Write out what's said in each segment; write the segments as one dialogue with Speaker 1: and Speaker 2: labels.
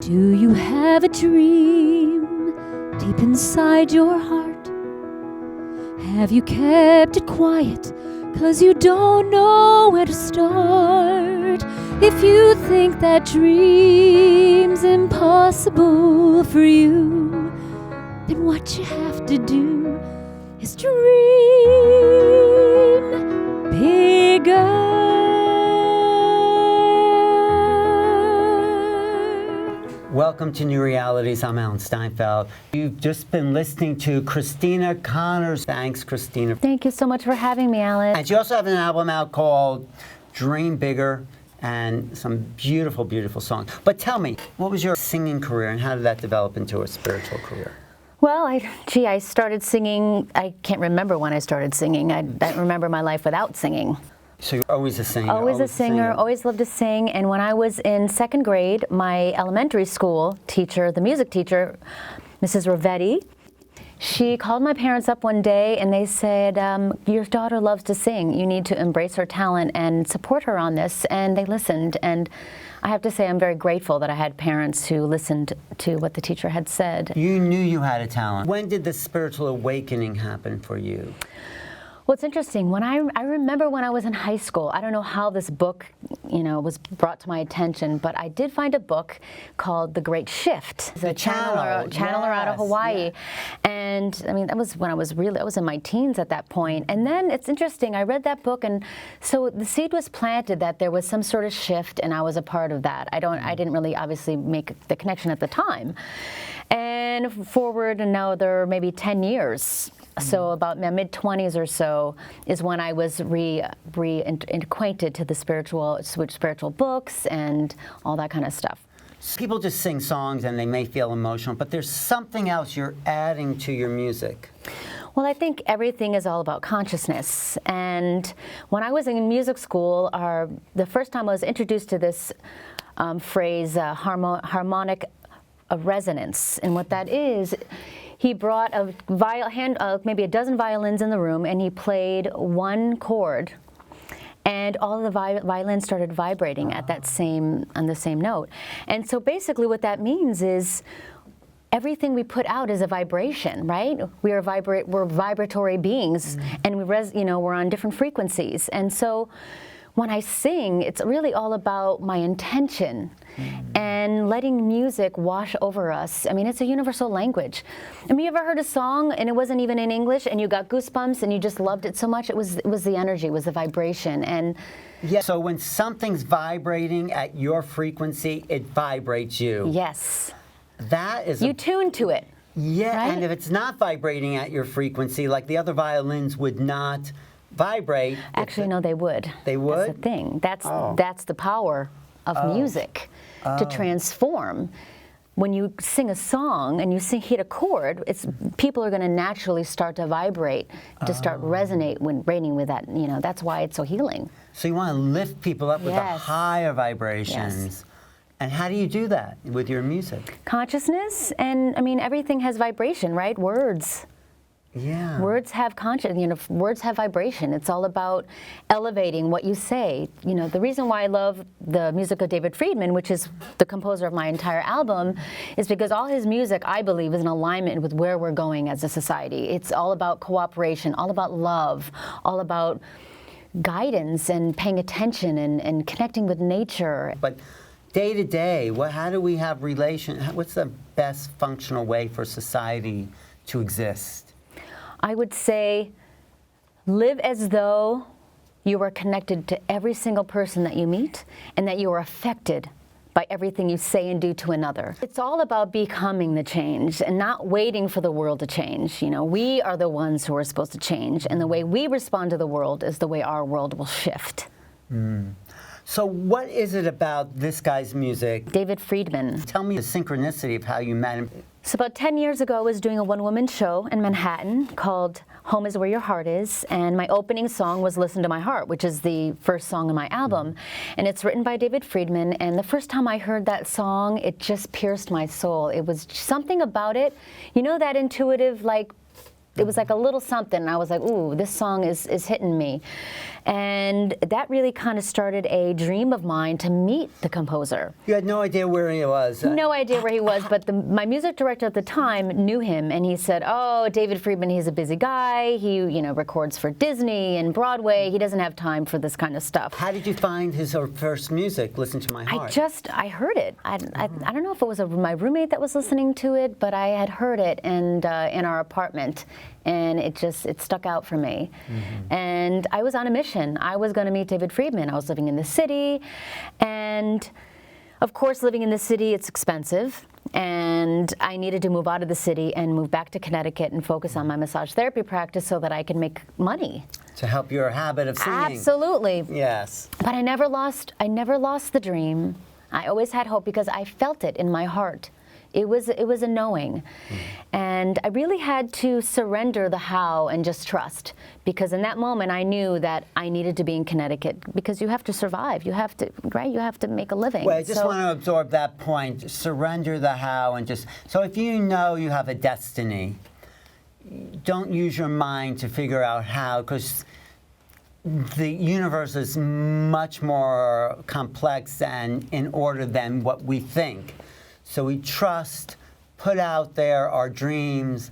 Speaker 1: Do you have a dream deep inside your heart? Have you kept it quiet 'cause you don't know where to start? If you think that dream's impossible for you, then what you have to do is dream bigger.
Speaker 2: Welcome to New Realities. I'm Steinfeld. You've just been listening to Christina Connors. Thanks, Christina.
Speaker 1: Thank you so much for having me, Alan.
Speaker 2: And you also have an album out called Dream Bigger and some beautiful, beautiful songs. But tell me, what was your singing career and how did that develop into a spiritual career?
Speaker 1: Well, I started singing. I can't remember when I started singing. I don't remember my life without singing.
Speaker 2: So you're always a singer?
Speaker 1: Always a singer, always loved to sing. And when I was in second grade, my elementary school teacher, the music teacher, Mrs. Ravetti, she called my parents up one day and they said, your daughter loves to sing. You need to embrace her talent and support her on this. And they listened. And I have to say I'm very grateful that I had parents who listened to what the teacher had said.
Speaker 2: You knew you had a talent. When did the spiritual awakening happen for you?
Speaker 1: Well, it's interesting. When I remember when I was in high school, I don't know how this book, was brought to my attention, but I did find a book called The Great Shift. It's a channeler out of Hawaii. Yeah. And I mean, that was when I was in my teens at that point. And then it's interesting, I read that book, and so the seed was planted that there was some sort of shift, and I was a part of that. I didn't really obviously make the connection at the time. And forward another maybe 10 years. So about my mid-20s or so is when I was reacquainted to the spiritual books and all that kind of stuff.
Speaker 2: People just sing songs and they may feel emotional, but there's something else you're adding to your music.
Speaker 1: Well, I think everything is all about consciousness. And when I was in music school, the first time I was introduced to this phrase, harmonic resonance, and what that is, he brought maybe a dozen violins in the room, and he played one chord, and all of the violins started vibrating on the same note. And so basically what that means is everything we put out is a vibration, right? We're vibratory beings, and we're on different frequencies. And so when I sing, it's really all about my intention and letting music wash over us. I mean, it's a universal language. I mean, you ever heard a song and it wasn't even in English and you got goosebumps and you just loved it so much? It was the energy, it was the vibration. And
Speaker 2: yeah. So when something's vibrating at your frequency, it vibrates you.
Speaker 1: Yes.
Speaker 2: That is
Speaker 1: you tune to it.
Speaker 2: Yeah,
Speaker 1: right?
Speaker 2: And if it's not vibrating at your frequency, like the other violins would not vibrate.
Speaker 1: Actually, no, they would.
Speaker 2: They would?
Speaker 1: That's the thing. That's the power of music, to transform. When you sing a song and you hit a chord, people are going to naturally start to vibrate, to start resonating with that. That's why it's so healing.
Speaker 2: So you want to lift people up with the higher vibrations.
Speaker 1: Yes.
Speaker 2: And how do you do that with your music?
Speaker 1: Consciousness, and I mean, everything has vibration, right? Words.
Speaker 2: Yeah.
Speaker 1: Words have words have vibration. It's all about elevating what you say. The reason why I love the music of David Friedman, which is the composer of my entire album, is because all his music, I believe, is in alignment with where we're going as a society. It's all about cooperation, all about love, all about guidance and paying attention and connecting with nature.
Speaker 2: But day to day, how do we have what's the best functional way for society to exist?
Speaker 1: I would say live as though you are connected to every single person that you meet and that you are affected by everything you say and do to another. It's all about becoming the change and not waiting for the world to change. We are the ones who are supposed to change, and the way we respond to the world is the way our world will shift.
Speaker 2: So what is it about this guy's music?
Speaker 1: David Friedman.
Speaker 2: Tell me the synchronicity of how you met him.
Speaker 1: So about 10 years ago, I was doing a one-woman show in Manhattan called Home is Where Your Heart Is, and my opening song was Listen to My Heart, which is the first song in my album. And it's written by David Friedman, and the first time I heard that song, it just pierced my soul. It was something about it, that intuitive, It was like a little something, and I was like, ooh, this song is hitting me. And that really kind of started a dream of mine to meet the composer.
Speaker 2: You had no idea where he was?
Speaker 1: No idea where he was, but my music director at the time knew him, and he said, oh, David Friedman, he's a busy guy. He, records for Disney and Broadway. He doesn't have time for this kind of stuff.
Speaker 2: How did you find his first music, Listen to My Heart?
Speaker 1: I heard it. I don't know if it was my roommate that was listening to it, but I had heard it in our apartment, and it stuck out for me. And I was on a mission. I was going to meet David Friedman. I was living in the city, and of course, living in the city, it's expensive, and I needed to move out of the city and move back to Connecticut and focus on my massage therapy practice so that I could make money.
Speaker 2: To help your habit of singing.
Speaker 1: Absolutely.
Speaker 2: Yes.
Speaker 1: But I never lost the dream. I always had hope because I felt it in my heart. It was a knowing. And I really had to surrender the how and just trust, because in that moment I knew that I needed to be in Connecticut, because you have to survive. You have to make a living.
Speaker 2: Well, I just want to absorb that point. Surrender the how and just, so if you know you have a destiny, don't use your mind to figure out how, because the universe is much more complex and in order than what we think. So we trust, put out there our dreams,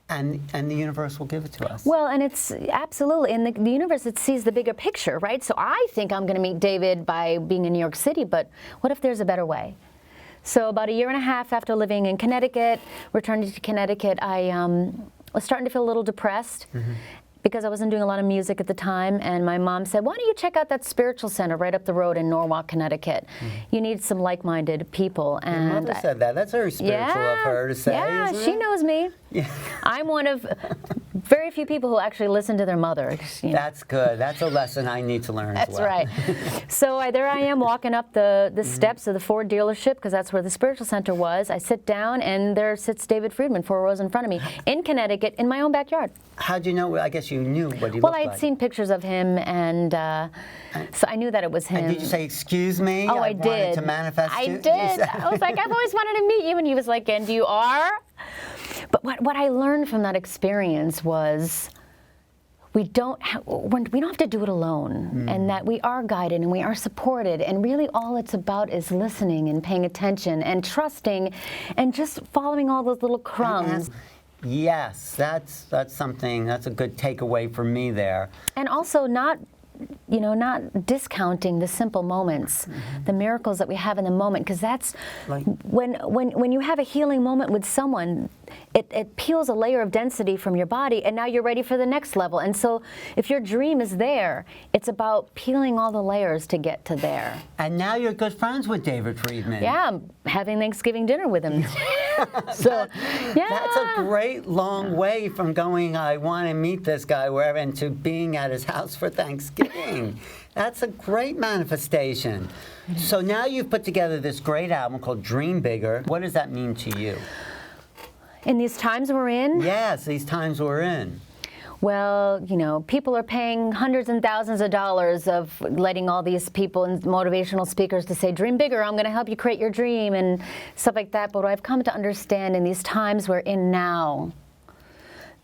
Speaker 2: and the universe will give it to us.
Speaker 1: Well, and it's absolutely, and the universe, it sees the bigger picture, right? So I think I'm going to meet David by being in New York City, but what if there's a better way? So about 1.5 years after living in Connecticut, returning to Connecticut, I was starting to feel a little depressed. Because I wasn't doing a lot of music at the time, and my mom said, why don't you check out that spiritual center right up the road in Norwalk, Connecticut? You need some like-minded people. And
Speaker 2: your mother said that. That's very spiritual of her to say,
Speaker 1: yeah,
Speaker 2: isn't
Speaker 1: she
Speaker 2: it?
Speaker 1: knows me.
Speaker 2: Yeah.
Speaker 1: I'm one of very few people who actually listen to their mother.
Speaker 2: That's good. That's a lesson I need to learn as well.
Speaker 1: That's right. So there I am walking up the steps of the Ford dealership, because that's where the spiritual center was. I sit down, and there sits David Friedman 4 rows in front of me in Connecticut in my own backyard.
Speaker 2: How'd you know? I guess you knew what he looked like.
Speaker 1: Well, I'd seen pictures of him, and so I knew that it was him.
Speaker 2: And did you say, excuse me?
Speaker 1: Oh, I
Speaker 2: wanted
Speaker 1: did.
Speaker 2: to manifest
Speaker 1: I
Speaker 2: you?
Speaker 1: did. I was like, I've always wanted to meet you. And he was like, and you are? But what I learned from that experience was we don't have to do it alone, and that we are guided and we are supported, and really all it's about is listening and paying attention and trusting and just following all those little crumbs.
Speaker 2: Yes, that's something, that's a good takeaway for me there.
Speaker 1: And also not discounting the simple moments, the miracles that we have in the moment, because that's
Speaker 2: Like,
Speaker 1: when you have a healing moment with someone, it peels a layer of density from your body, and now you're ready for the next level. And so if your dream is there, it's about peeling all the layers to get to there.
Speaker 2: and now you're good friends with David Friedman.
Speaker 1: Yeah, I'm having Thanksgiving dinner with him. So, yeah.
Speaker 2: That's a great long way from going, I want to meet this guy wherever, and to being at his house for Thanksgiving. That's a great manifestation. So now you've put together this great album called Dream Bigger. What does that mean to you?
Speaker 1: In these times we're in?
Speaker 2: Yes, these times we're in.
Speaker 1: Well, people are paying hundreds and thousands of dollars of letting all these people and motivational speakers to say, dream bigger, I'm going to help you create your dream and stuff like that. But what I've come to understand in these times we're in now,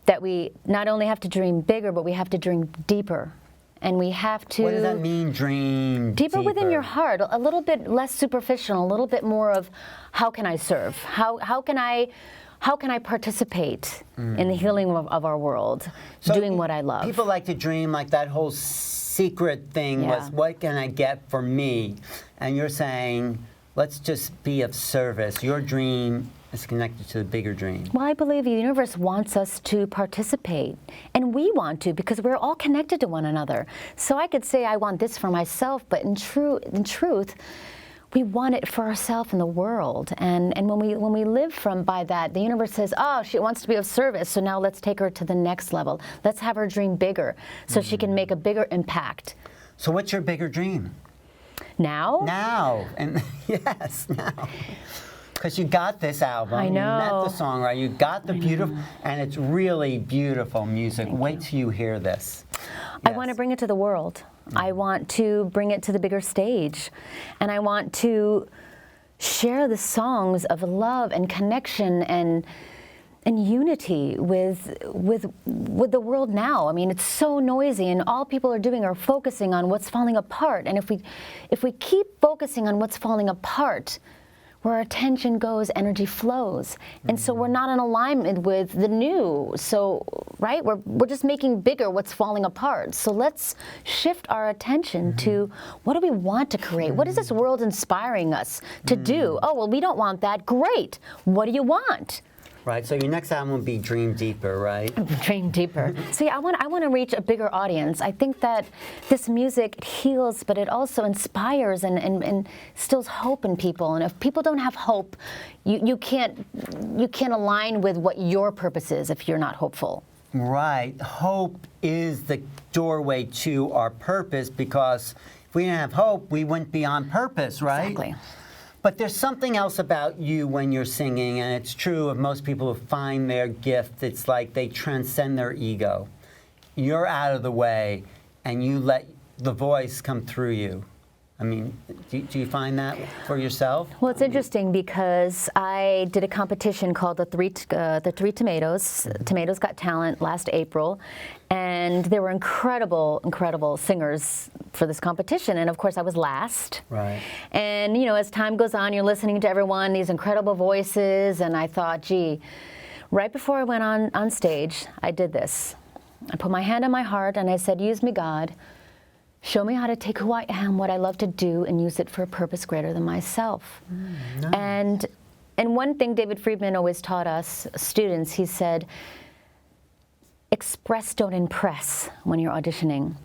Speaker 1: that we not only have to dream bigger, but we have to dream deeper. And we have to...
Speaker 2: What does that mean, dream
Speaker 1: deeper within your heart, a little bit less superficial, a little bit more of how can I serve? How can I participate in the healing of our world, doing what I love?
Speaker 2: People like to dream, like that whole secret thing was, what can I get for me? And you're saying, let's just be of service. Your dream is connected to the bigger dream.
Speaker 1: Well, I believe the universe wants us to participate, and we want to, because we're all connected to one another. So I could say I want this for myself, but in truth, we want it for ourselves and the world. And when we live by that, the universe says, oh, she wants to be of service, so now let's take her to the next level. Let's have her dream bigger so she can make a bigger impact.
Speaker 2: So what's your bigger dream?
Speaker 1: Now?
Speaker 2: Now. And yes, now. Because you got this album,
Speaker 1: I know.
Speaker 2: You met the songwriter, you got the beautiful, and it's really beautiful music. Wait till you hear this.
Speaker 1: I want to bring it to the world. I want to bring it to the bigger stage. And I want to share the songs of love and connection and and unity with the world now. I mean, it's so noisy, and all people are doing are focusing on what's falling apart. And if we keep focusing on what's falling apart, where our attention goes, energy flows. And so we're not in alignment with the new. So, right, we're just making bigger what's falling apart. So let's shift our attention to what do we want to create? What is this world inspiring us to do? Oh, well, we don't want that. Great. What do you want?
Speaker 2: Right, so your next album will be Dream Deeper, right?
Speaker 1: Dream deeper. So yeah, I want to reach a bigger audience. I think that this music heals, but it also inspires and instills hope in people. And if people don't have hope, you can't align with what your purpose is if you're not hopeful.
Speaker 2: Right. Hope is the doorway to our purpose, because if we didn't have hope, we wouldn't be on purpose, right?
Speaker 1: Exactly.
Speaker 2: But there's something else about you when you're singing, and it's true of most people who find their gift. It's like they transcend their ego. You're out of the way, and you let the voice come through you. I mean, do you find that for yourself?
Speaker 1: Well, it's interesting because I did a competition called the Three Tomatoes. Tomatoes Got Talent last April, and there were incredible singers for this competition. And of course, I was last.
Speaker 2: Right.
Speaker 1: And you know, as time goes on, you're listening to everyone, these incredible voices, and I thought, gee, right before I went on stage, I did this. I put my hand on my heart and I said, use me, God. Show me how to take who I am, what I love to do, and use it for a purpose greater than myself.
Speaker 2: Nice.
Speaker 1: And one thing David Friedman always taught us students, he said, express, don't impress when you're auditioning.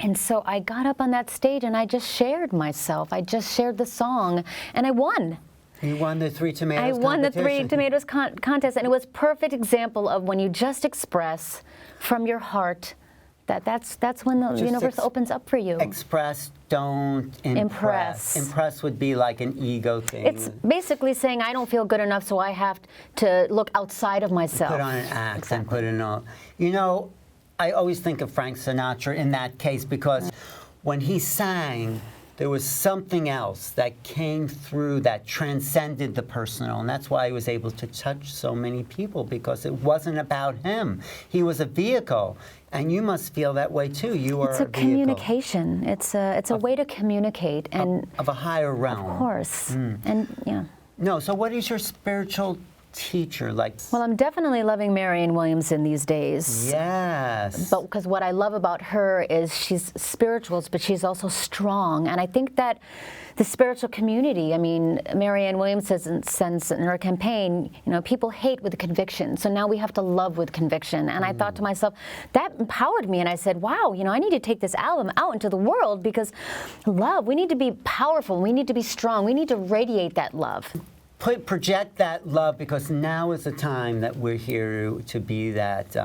Speaker 1: And so I got up on that stage and I just shared myself. I just shared the song, and I won.
Speaker 2: You won the Three Tomatoes
Speaker 1: I won the Three
Speaker 2: competition.
Speaker 1: Tomatoes contest, and it was a perfect example of when you just express from your heart. That's when the universe opens up for you.
Speaker 2: Express, don't impress. Impress would be like an ego thing.
Speaker 1: It's basically saying I don't feel good enough, so I have to look outside of myself.
Speaker 2: Put on an act and put in a... You know, I always think of Frank Sinatra in that case, because when he sang, there was something else that came through that transcended the personal, and that's why he was able to touch so many people, because it wasn't about him. He was a vehicle, and you must feel that way too. You are a vehicle.
Speaker 1: Communication. It's a way to communicate, and
Speaker 2: of a higher realm.
Speaker 1: of course, and yeah.
Speaker 2: No, so what is your spiritual teacher like?
Speaker 1: Well, I'm definitely loving Marianne Williamson these days.
Speaker 2: Yes.
Speaker 1: But because what I love about her is she's spiritual, but she's also strong. And I think that the spiritual community, I mean, Marianne Williamson says in her campaign, you know, people hate with conviction. So now we have to love with conviction. And I thought to myself, that empowered me. And I said, wow, you know, I need to take this album out into the world, because love, we need to be powerful. We need to be strong. We need to radiate that love.
Speaker 2: Project that love, because now is the time that we're here to be that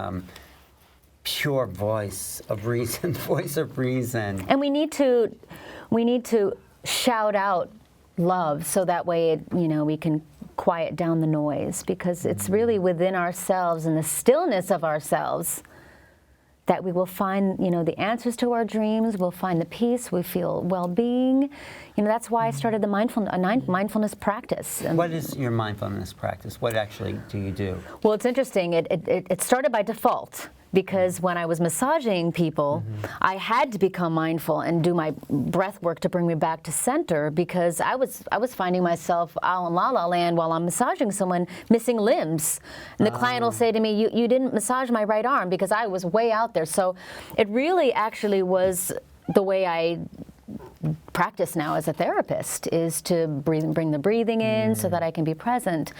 Speaker 2: pure voice of reason, voice of reason.
Speaker 1: And we need to shout out love, so that way, you know, we can quiet down the noise, because it's really within ourselves and the stillness of ourselves that we will find, you know, the answers to our dreams. We'll find the peace. We feel well-being. You know, that's why I started the mindfulness practice.
Speaker 2: What is your mindfulness practice? What actually do you do?
Speaker 1: Well, it's interesting. It started by default, because when I was massaging people, I had to become mindful and do my breath work to bring me back to center, because I was finding myself out in la la land while I'm massaging someone, missing limbs. And the client will say to me, you didn't massage my right arm, because I was way out there. So it really actually was the way I practice now as a therapist, is to bring the breathing in so that I can be present.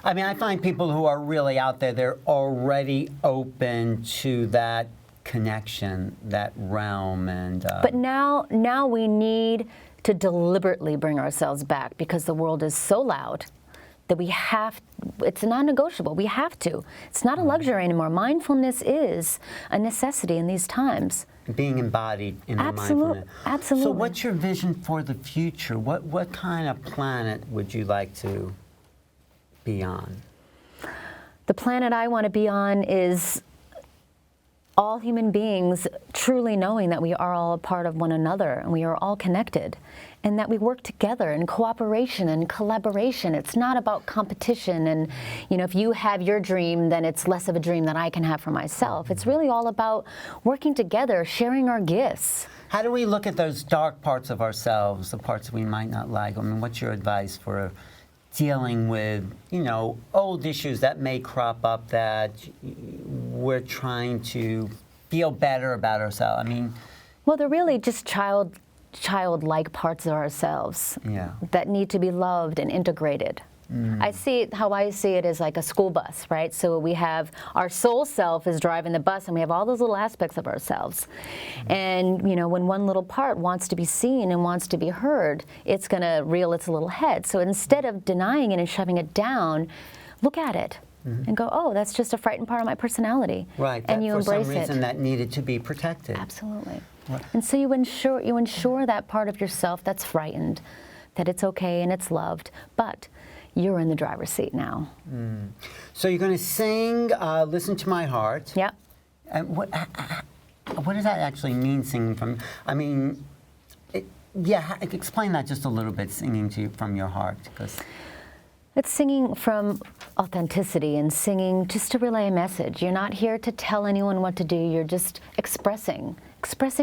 Speaker 2: I mean, I find people who are really out there, they're already open to that connection, that realm, and...
Speaker 1: But now we need to deliberately bring ourselves back, because the world is so loud that it's non-negotiable. We have to. It's not a luxury anymore. Mindfulness is a necessity in these times.
Speaker 2: Being embodied in the mindfulness.
Speaker 1: Absolutely.
Speaker 2: So what's your vision for the future? What kind of planet would you like to be on?
Speaker 1: The planet I want to be on is all human beings truly knowing that we are all a part of one another and we are all connected. and that we work together in cooperation and collaboration. It's not about competition and, you know, if you have your dream, then it's less of a dream that I can have for myself. It's really all about working together, sharing our gifts.
Speaker 2: How do we look at those dark parts of ourselves, the parts we might not like? I mean, what's your advice for dealing with, you know, old issues that may crop up that we're trying to feel better about ourselves? I mean,
Speaker 1: well, they're really just childlike parts of ourselves that need to be loved and integrated. How I see it is like a school bus, right? So we have our soul self is driving the bus, and we have all those little aspects of ourselves. And you know, when one little part wants to be seen and wants to be heard, it's going to reel its little head. So instead of denying it and shoving it down, look at it. And go, oh, that's just a frightened part of my personality.
Speaker 2: Right,
Speaker 1: and
Speaker 2: that
Speaker 1: you
Speaker 2: for
Speaker 1: embrace
Speaker 2: some reason
Speaker 1: it.
Speaker 2: that needed to be protected.
Speaker 1: Absolutely. And so you ensure that part of yourself that's frightened, that it's okay and it's loved, but you're in the driver's seat now.
Speaker 2: So you're going to sing Listen to My Heart.
Speaker 1: Yeah.
Speaker 2: And what does that actually mean, singing from, I mean, explain that just a little bit, singing from your heart. Because
Speaker 1: it's singing from authenticity and singing just to relay a message. You're not here to tell anyone what to do. You're just expressing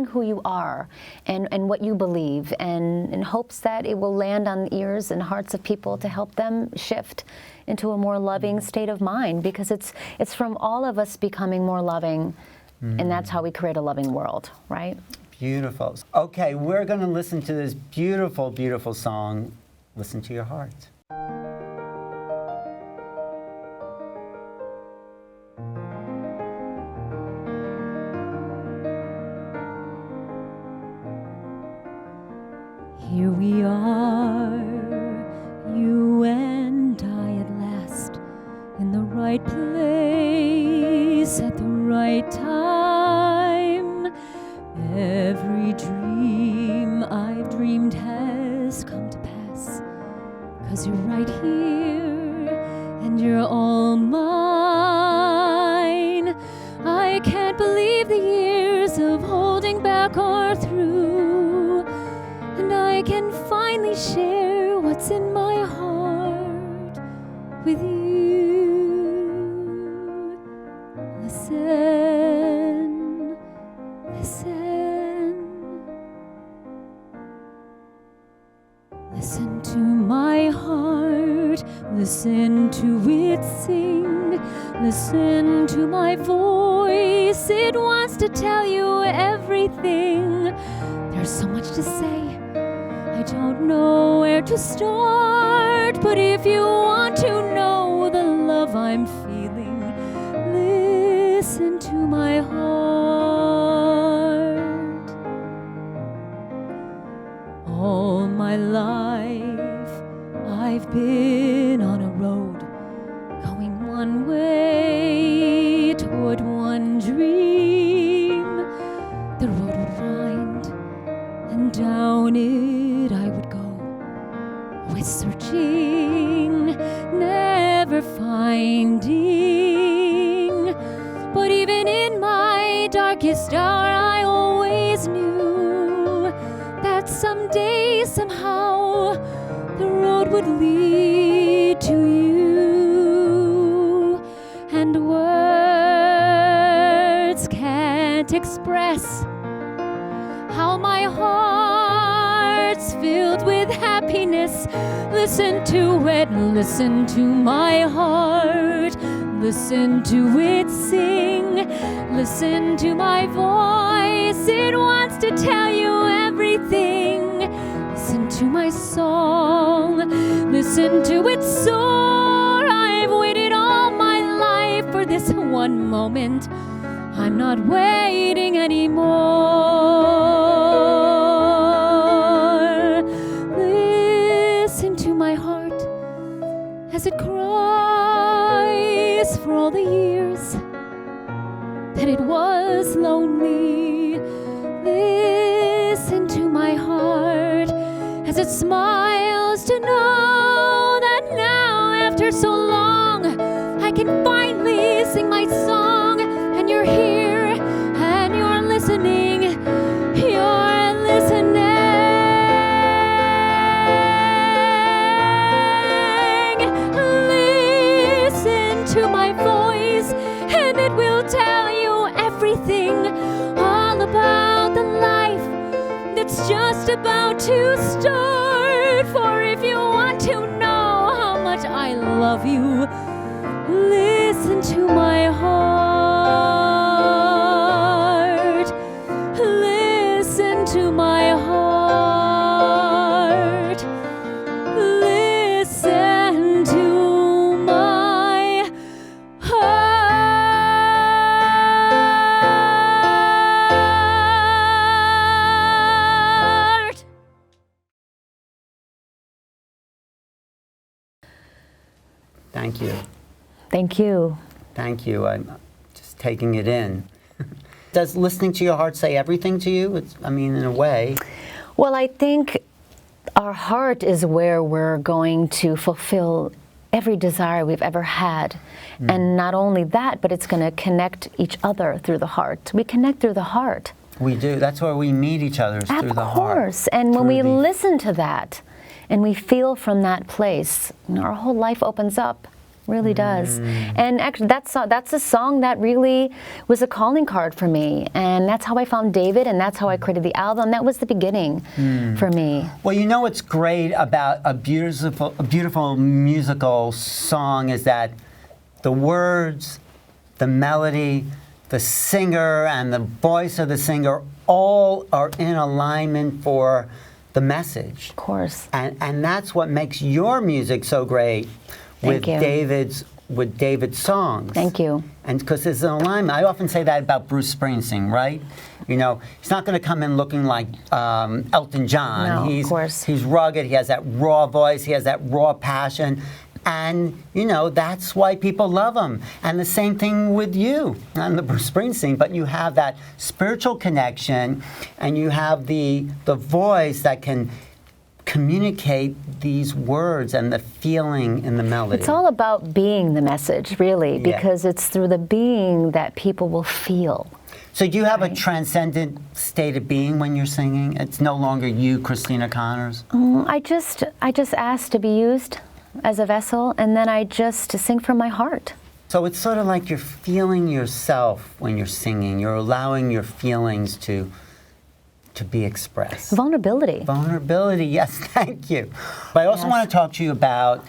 Speaker 1: who you are and what you believe, and in hopes that it will land on the ears and hearts of people to help them shift into a more loving state of mind, because it's from all of us becoming more loving, and that's how we create a loving world, right?
Speaker 2: Beautiful. Okay, we're going to listen to this beautiful, beautiful song, Listen to Your Heart.
Speaker 3: Here we are, you and I at last, in the right place at the right time. Every dream I've dreamed has come to pass, 'cause you're right here and you're all mine. I can't believe the years of holding back are through, and I can finally share what's in my heart with you. Listen, listen. Listen to my heart, listen to it sing. Listen to my voice, it wants to tell you everything. There's so much to say, I don't know where to start, but if you want to know the love I'm feeling, listen to my heart. All my life I've been on a road, going one way toward one dream. The road would wind, and down it I would go, always searching, never finding. But even in my darkest hour, I always knew that someday, somehow, the road would lead to you. And words can't express how my heart's filled with happiness. Listen to it, listen to my heart. Listen to it sing. Listen to my voice, it wants to tell you everything. Listen to my song, listen to it soar. I've waited all my life for this one moment. I'm not waiting anymore. Listen to my heart as it cries for all the years that it was lonely. Listen to my heart as it smiles to know that now, after so long, I can finally sing my song. And you're here, and you're listening, you're listening. about to start. For if you want to know how much I love you, listen to my heart. Listen to my heart. Listen to my heart.
Speaker 2: Thank you.
Speaker 1: Thank you.
Speaker 2: Thank you. I'm just taking it in. Does listening to your heart say everything to you? I mean, in a way.
Speaker 1: Well, I think our heart is where we're going to fulfill every desire we've ever had. And not only that, but it's going to connect each other through the heart. We connect through the heart.
Speaker 2: We do. That's where we meet each other, is through the heart.
Speaker 1: Of course. And when we listen to that and we feel from that place, our whole life opens up. Really does. And actually that's a song that really was a calling card for me, and that's how I found David, and that's how I created the album. That was the beginning for me.
Speaker 2: Well, you know what's great about a beautiful musical song is that the words, the melody, the singer, and the voice of the singer all are in alignment for the message.
Speaker 1: Of course.
Speaker 2: And that's what makes your music so great.
Speaker 1: Thank you.
Speaker 2: With David's songs.
Speaker 1: Thank you.
Speaker 2: And because there's an alignment. I often say that about Bruce Springsteen, right? You know, he's not going to come in looking like Elton John.
Speaker 1: No, of course.
Speaker 2: He's rugged. He has that raw voice. He has that raw passion. And, you know, that's why people love him. And the same thing with you, not the Bruce Springsteen, but you have that spiritual connection, and you have the voice that can communicate these words and the feeling in the melody.
Speaker 1: It's all about being the message, really, because it's through the being that people will feel.
Speaker 2: So do you have a transcendent state of being when you're singing? It's no longer you, Christina Connors?
Speaker 1: I just ask to be used as a vessel, and then I just sing from my heart.
Speaker 2: So it's sort of like you're feeling yourself when you're singing. You're allowing your feelings to be expressed.
Speaker 1: Vulnerability.
Speaker 2: Vulnerability, yes, thank you. But I also want to talk to you about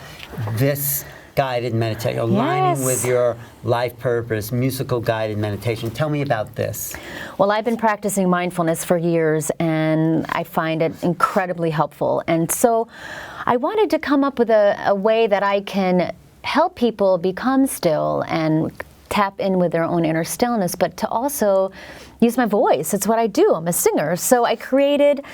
Speaker 2: this guided meditation, aligning with your life purpose, musical guided meditation. Tell me about this.
Speaker 1: Well, I've been practicing mindfulness for years, and I find it incredibly helpful. And so I wanted to come up with a way that I can help people become still and tap in with their own inner stillness, but to also use my voice. It's what I do. I'm a singer. So I created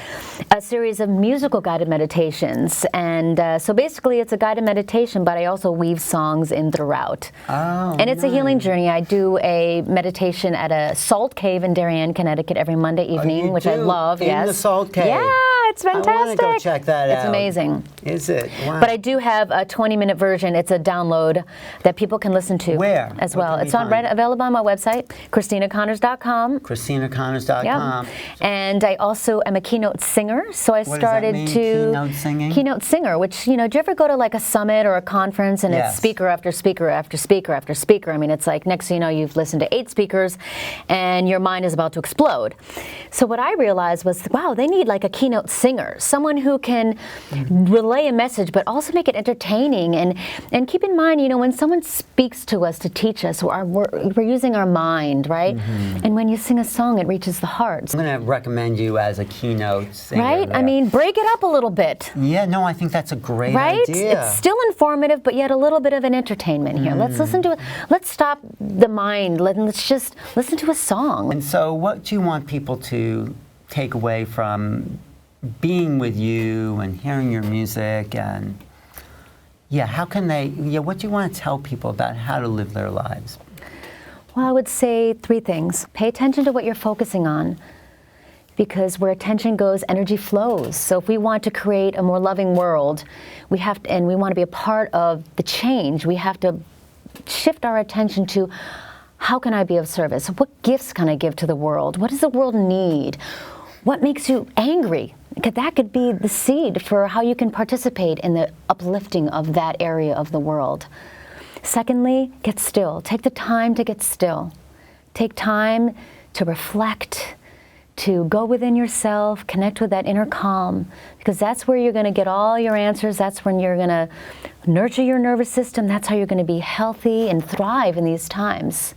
Speaker 1: a series of musical guided meditations. And so basically it's a guided meditation, but I also weave songs in throughout.
Speaker 2: Oh,
Speaker 1: and it's a healing journey. I do a meditation at a salt cave in Darien, Connecticut every Monday evening, which I love.
Speaker 2: In the salt cave?
Speaker 1: Yeah, it's fantastic.
Speaker 2: I want to go check that out.
Speaker 1: It's amazing.
Speaker 2: Is it? Wow.
Speaker 1: But I do have a 20-minute version. It's a download that people can listen to.
Speaker 2: Where?
Speaker 1: As well. It's available on my website, ChristinaConnors.com.
Speaker 2: ChristinaConnors.com.
Speaker 1: Yep. And I also am a keynote singer, so I started
Speaker 2: does that mean,
Speaker 1: to
Speaker 2: keynote singing?
Speaker 1: Keynote singer, which, you know, do you ever go to like a summit or a conference and it's speaker after speaker after speaker after speaker? I mean, it's like next thing you know, you've listened to 8 speakers and your mind is about to explode. So what I realized was, wow, they need like a keynote singer, someone who can relay a message but also make it entertaining. And keep in mind, you know, when someone speaks to us to teach us, we're using our mind, right? And when you sing a song, it reaches the heart.
Speaker 2: I'm going to recommend you as a keynote singer.
Speaker 1: Right?
Speaker 2: There.
Speaker 1: I mean, break it up a little bit.
Speaker 2: Yeah, no, I think that's a great
Speaker 1: right?
Speaker 2: idea.
Speaker 1: It's still informative, but yet a little bit of an entertainment here. Let's listen to it. Let's stop the mind. Let's just listen to a song.
Speaker 2: And so what do you want people to take away from being with you and hearing your music? And how can they, what do you want to tell people about how to live their lives?
Speaker 1: Well, I would say 3 things. Pay attention to what you're focusing on, because where attention goes, energy flows. So if we want to create a more loving world, we have to, and we want to be a part of the change, we have to shift our attention to, how can I be of service? What gifts can I give to the world? What does the world need? What makes you angry? That could be the seed for how you can participate in the uplifting of that area of the world. Secondly, get still. Take the time to get still. Take time to reflect, to go within yourself, connect with that inner calm, because that's where you're going to get all your answers. That's when you're going to nurture your nervous system. That's how you're going to be healthy and thrive in these times.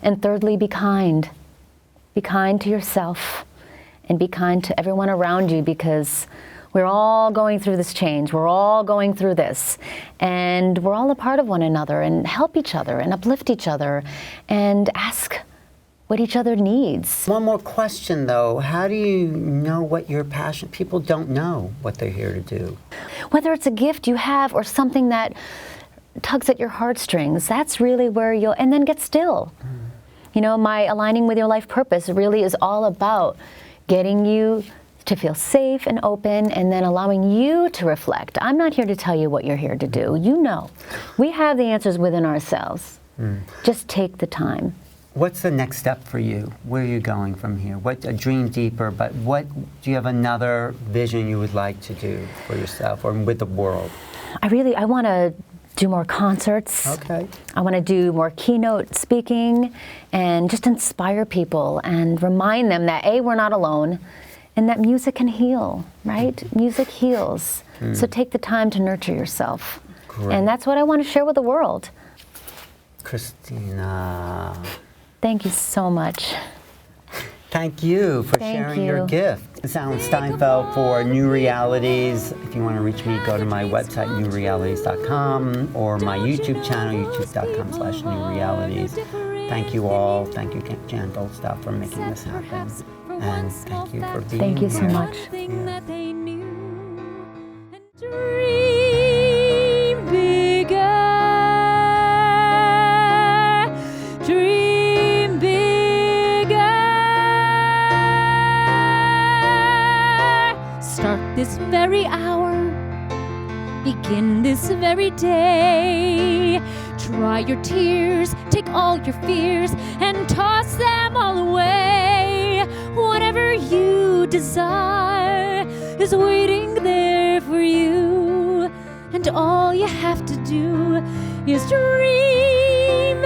Speaker 1: And thirdly, be kind. Be kind to yourself and be kind to everyone around you, because we're all going through this change. We're all going through this. And we're all a part of one another, and help each other and uplift each other and ask what each other needs.
Speaker 2: One more question though, how do you know what your passion? People don't know what they're here to do.
Speaker 1: Whether it's a gift you have or something that tugs at your heartstrings, that's really where you'll, and then get still. You know, my aligning with your life purpose really is all about getting you to feel safe and open, and then allowing you to reflect. I'm not here to tell you what you're here to do. You know, we have the answers within ourselves. Just take the time.
Speaker 2: What's the next step for you? Where are you going from here? What, a dream deeper, but what, do you have another vision you would like to do for yourself or with the world?
Speaker 1: I want to do more concerts.
Speaker 2: Okay.
Speaker 1: I want to do more keynote speaking and just inspire people and remind them that A, we're not alone, and that music can heal, right? Music heals. So take the time to nurture yourself.
Speaker 2: Great.
Speaker 1: And that's what I want to share with the world.
Speaker 2: Christina.
Speaker 1: Thank you so much.
Speaker 2: Thank you for
Speaker 1: Thank
Speaker 2: sharing
Speaker 1: you.
Speaker 2: your gift. This is Alan Steinfeld for New Realities. If you want to reach me, go to my website, newrealities.com, or my YouTube channel, youtube.com/newrealities. Thank you all. Thank you, Jan Goldstaff, for making this happen. And thank you for being here.
Speaker 1: Thank you so much.
Speaker 3: That they knew, and dream bigger. Dream bigger. Start this very hour. Begin this very day. Dry your tears, take all your fears, and toss them all away. Whatever you desire is waiting there for you, and all you have to do is dream